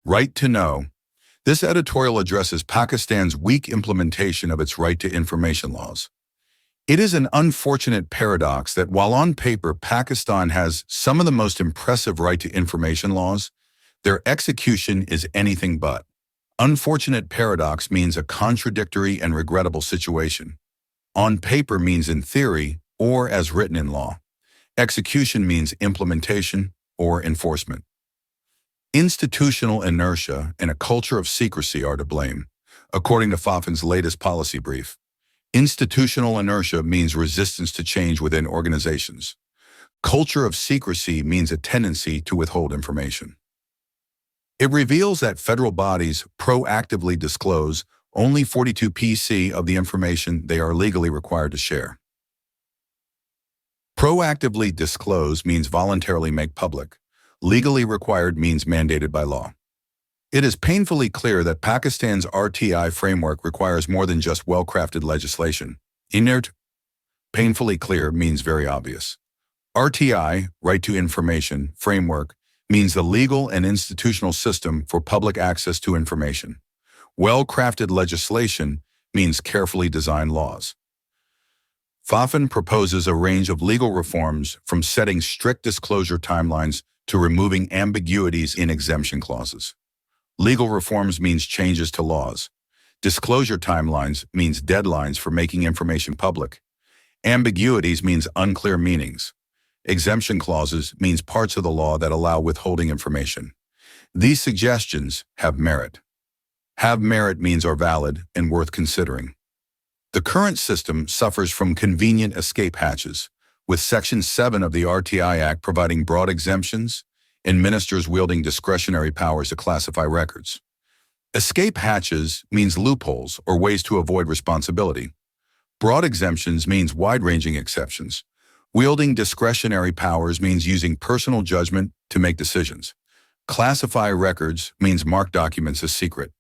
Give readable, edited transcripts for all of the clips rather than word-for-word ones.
Right to know. This editorial addresses Pakistan's weak implementation of its right to information laws. It is an unfortunate paradox that while on paper Pakistan has some of the most impressive right to information laws, their execution is anything but. Unfortunate paradox means a contradictory and regrettable situation. On paper means in theory or as written in law. Execution means implementation or enforcement. Institutional inertia and a culture of secrecy are to blame, according to FAFN's latest policy brief. Institutional inertia means resistance to change within organizations. Culture of secrecy means a tendency to withhold information. It reveals that federal bodies proactively disclose only 42% of the information they are legally required to share. Proactively disclose means voluntarily make public. Legally required means mandated by law. It is painfully clear that Pakistan's RTI framework requires more than just well-crafted legislation. Inert. Painfully clear means very obvious. RTI, Right to Information, framework means the legal and institutional system for public access to information. Well-crafted legislation means carefully designed laws. FAFN proposes a range of legal reforms from setting strict disclosure timelines to removing ambiguities in exemption clauses. Legal reforms means changes to laws. Disclosure timelines means deadlines for making information public. Ambiguities means unclear meanings. Exemption clauses means parts of the law that allow withholding information. These suggestions have merit. Have merit means are valid and worth considering. The current system suffers from convenient escape hatches, with Section 7 of the RTI Act providing broad exemptions and ministers wielding discretionary powers to classify records. Escape hatches means loopholes or ways to avoid responsibility. Broad exemptions means wide-ranging exceptions. Wielding discretionary powers means using personal judgment to make decisions. Classify records means mark documents as secret.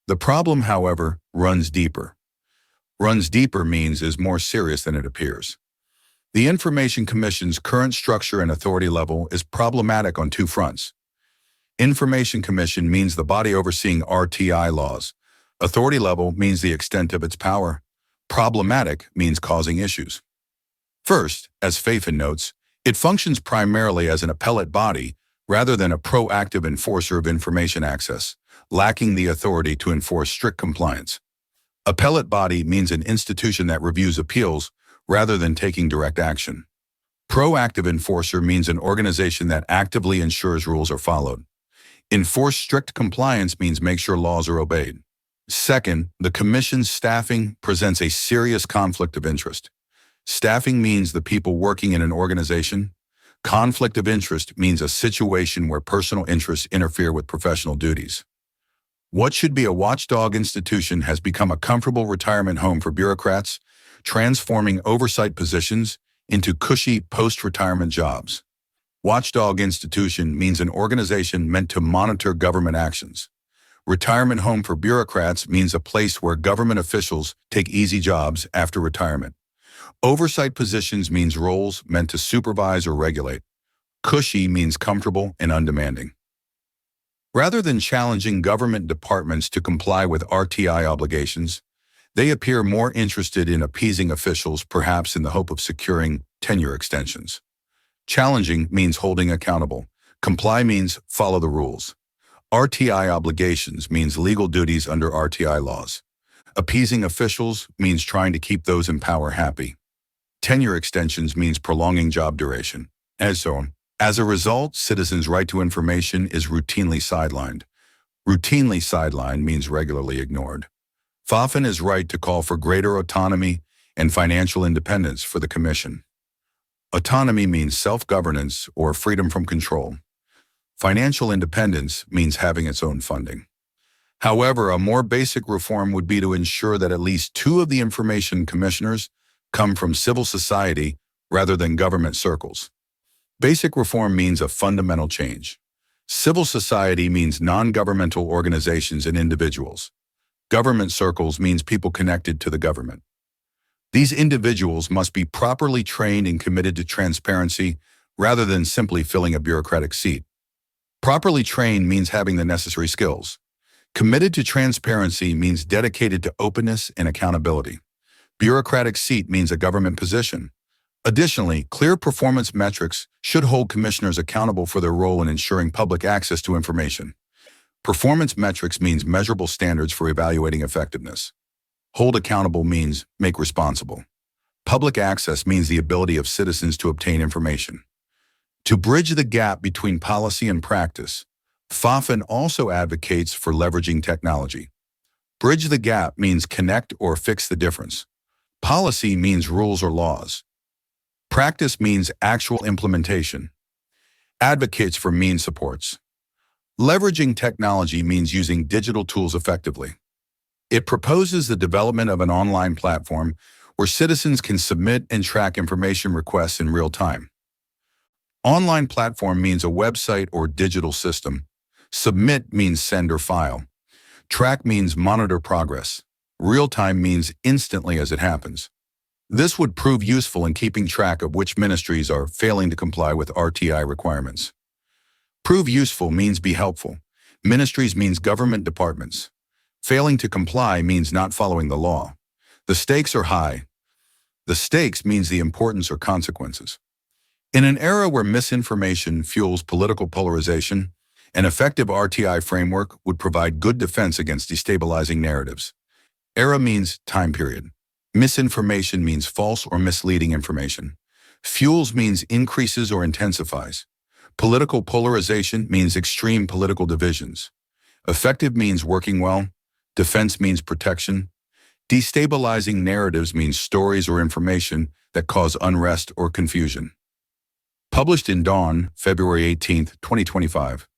The problem, however, runs deeper. Runs deeper means is more serious than it appears. The Information Commission's current structure and authority level is problematic on two fronts. Information Commission means the body overseeing RTI laws. Authority level means the extent of its power. Problematic means causing issues. First, as FAFN notes, it functions primarily as an appellate body rather than a proactive enforcer of information access, lacking the authority to enforce strict compliance. Appellate body means an institution that reviews appeals rather than taking direct action. Proactive enforcer means an organization that actively ensures rules are followed. Enforce strict compliance means make sure laws are obeyed. Second, the Commission's staffing presents a serious conflict of interest. Staffing means the people working in an organization. Conflict of interest means a situation where personal interests interfere with professional duties. What should be a watchdog institution has become a comfortable retirement home for bureaucrats, transforming oversight positions into cushy post-retirement jobs. Watchdog institution means an organization meant to monitor government actions. Retirement home for bureaucrats means a place where government officials take easy jobs after retirement. Oversight positions means roles meant to supervise or regulate. Cushy means comfortable and undemanding. Rather than challenging government departments to comply with RTI obligations, they appear more interested in appeasing officials, perhaps in the hope of securing tenure extensions. Challenging means holding accountable. Comply means follow the rules. RTI obligations means legal duties under RTI laws. Appeasing officials means trying to keep those in power happy. Tenure extensions means prolonging job duration, and so on. As a result, citizens' right to information is routinely sidelined. Routinely sidelined means regularly ignored. FAFN is right to call for greater autonomy and financial independence for the Commission. Autonomy means self-governance or freedom from control. Financial independence means having its own funding. However, a more basic reform would be to ensure that at least 2 of the information commissioners come from civil society rather than government circles. Basic reform means a fundamental change. Civil society means non-governmental organizations and individuals. Government circles means people connected to the government. These individuals must be properly trained and committed to transparency rather than simply filling a bureaucratic seat. Properly trained means having the necessary skills. Committed to transparency means dedicated to openness and accountability. Bureaucratic seat means a government position. Additionally, clear performance metrics should hold commissioners accountable for their role in ensuring public access to information. Performance metrics means measurable standards for evaluating effectiveness. Hold accountable means make responsible. Public access means the ability of citizens to obtain information. To bridge the gap between policy and practice, FAFN also advocates for leveraging technology. Bridge the gap means connect or fix the difference. Policy means rules or laws. Practice means actual implementation. Advocates for means supports. Leveraging technology means using digital tools effectively. It proposes the development of an online platform where citizens can submit and track information requests in real time. Online platform means a website or digital system. Submit means send or file. Track means monitor progress. Real time means instantly as it happens. This would prove useful in keeping track of which ministries are failing to comply with RTI requirements. Prove useful means be helpful. Ministries means government departments. Failing to comply means not following the law. The stakes are high. The stakes means the importance or consequences. In an era where misinformation fuels political polarization, an effective RTI framework would provide good defense against destabilizing narratives. Era means time period. Misinformation means false or misleading information. Fuels means increases or intensifies. Political polarization means extreme political divisions. Effective means working well. Defense means protection. Destabilizing narratives means stories or information that cause unrest or confusion. Published in Dawn, February 18, 2025.